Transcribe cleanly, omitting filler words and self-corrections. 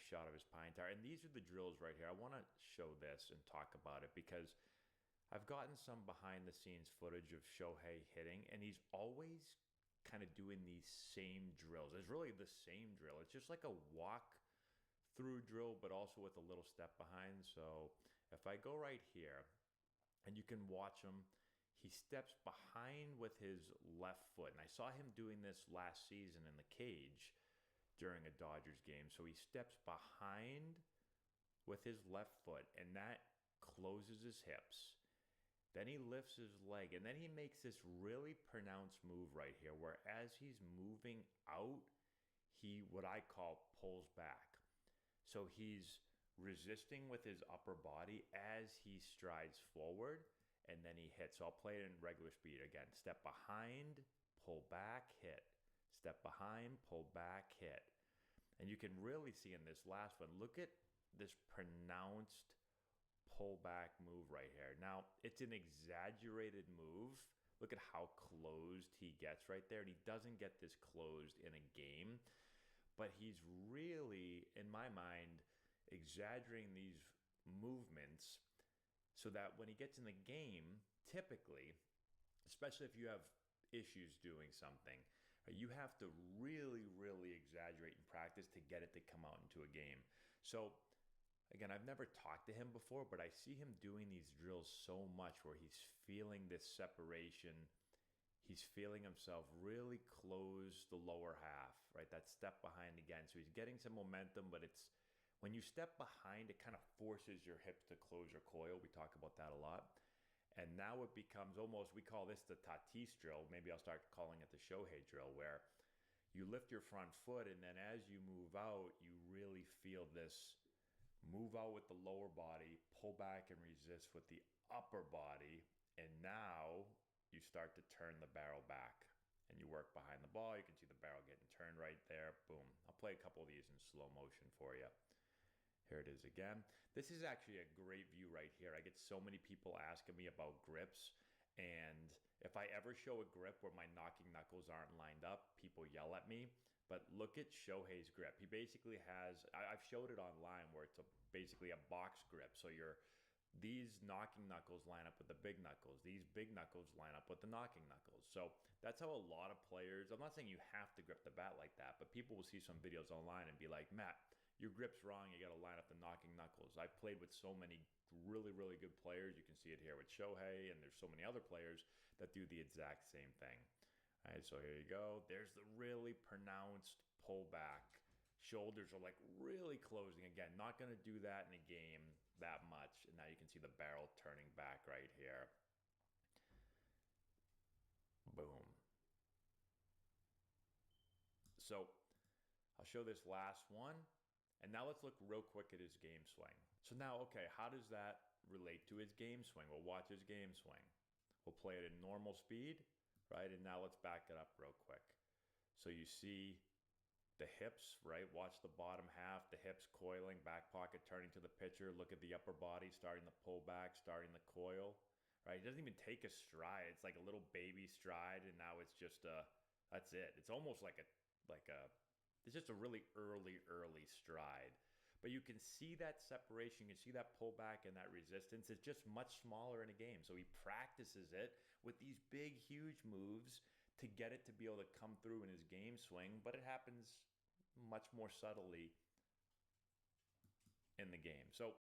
shot of his pine tar. And these are the drills right here. I want to show this and talk about it because I've gotten some behind the scenes footage of Shohei hitting, and he's always kind of doing these same drills. It's really the same drill. It's just like a walk through drill, but also with a little step behind. So if I go right here, and you can watch him, he steps behind with his left foot. And I saw him doing this last season in the cage during a Dodgers game. So he steps behind with his left foot, and that closes his hips. Then he lifts his leg, and then he makes this really pronounced move right here, where as he's moving out, he, what I call, pulls back. So he's resisting with his upper body as he strides forward, and then he hits. So I'll play it in regular speed again. Step behind, pull back, hit. Step behind, pull back, hit. And you can really see in this last one, look at this pronounced pull back move right here. Now, it's an exaggerated move. Look at how closed he gets right there. And he doesn't get this closed in a game, but he's really, in my mind, exaggerating these movements so that when he gets in the game, typically, especially if you have issues doing something, you have to really, really exaggerate in practice to get it to come out into a game. So again, I've never talked to him before, but I see him doing these drills so much where he's feeling this separation. He's feeling himself really close the lower half, right? That step behind again. So he's getting some momentum, but it's when you step behind, it kind of forces your hips to close your coil. We talk about that a lot. And now it becomes almost, we call this the Tatis drill. Maybe I'll start calling it the Shohei drill, where you lift your front foot, and then as you move out, you really feel this move out with the lower body, pull back and resist with the upper body. And now you start to turn the barrel back and you work behind the ball. You can see the barrel getting turned right there. Boom. I'll play a couple of these in slow motion for you. Here it is again. This is actually a great view right here. I get so many people asking me about grips. And if I ever show a grip where my knocking knuckles aren't lined up, people yell at me. But look at Shohei's grip. He basically has, I've showed it online where it's basically a box grip. So these knocking knuckles line up with the big knuckles. These big knuckles line up with the knocking knuckles. So that's how a lot of players, I'm not saying you have to grip the bat like that, but people will see some videos online and be like, Matt, your grip's wrong. You got to line up the knocking knuckles. I've played with so many really, really good players. You can see it here with Shohei, and there's so many other players that do the exact same thing. All right, so here you go. There's the really pronounced pullback. Shoulders are like really closing. Again, not going to do that in a game that much. And now you can see the barrel turning back right here. Boom. So I'll show this last one. And now let's look real quick at his game swing. So now, okay, how does that relate to his game swing? We'll watch his game swing. We'll play it in normal speed, right? And now let's back it up real quick. So you see the hips, right? Watch the bottom half, the hips coiling, back pocket turning to the pitcher. Look at the upper body starting to pull back, starting the coil, right? He doesn't even take a stride. It's like a little baby stride, and now it's just that's it. It's almost like it's just a really early stride. But you can see that separation, you can see that pullback and that resistance. It's just much smaller in a game. So he practices it with these big, huge moves to get it to be able to come through in his game swing, but it happens much more subtly in the game. So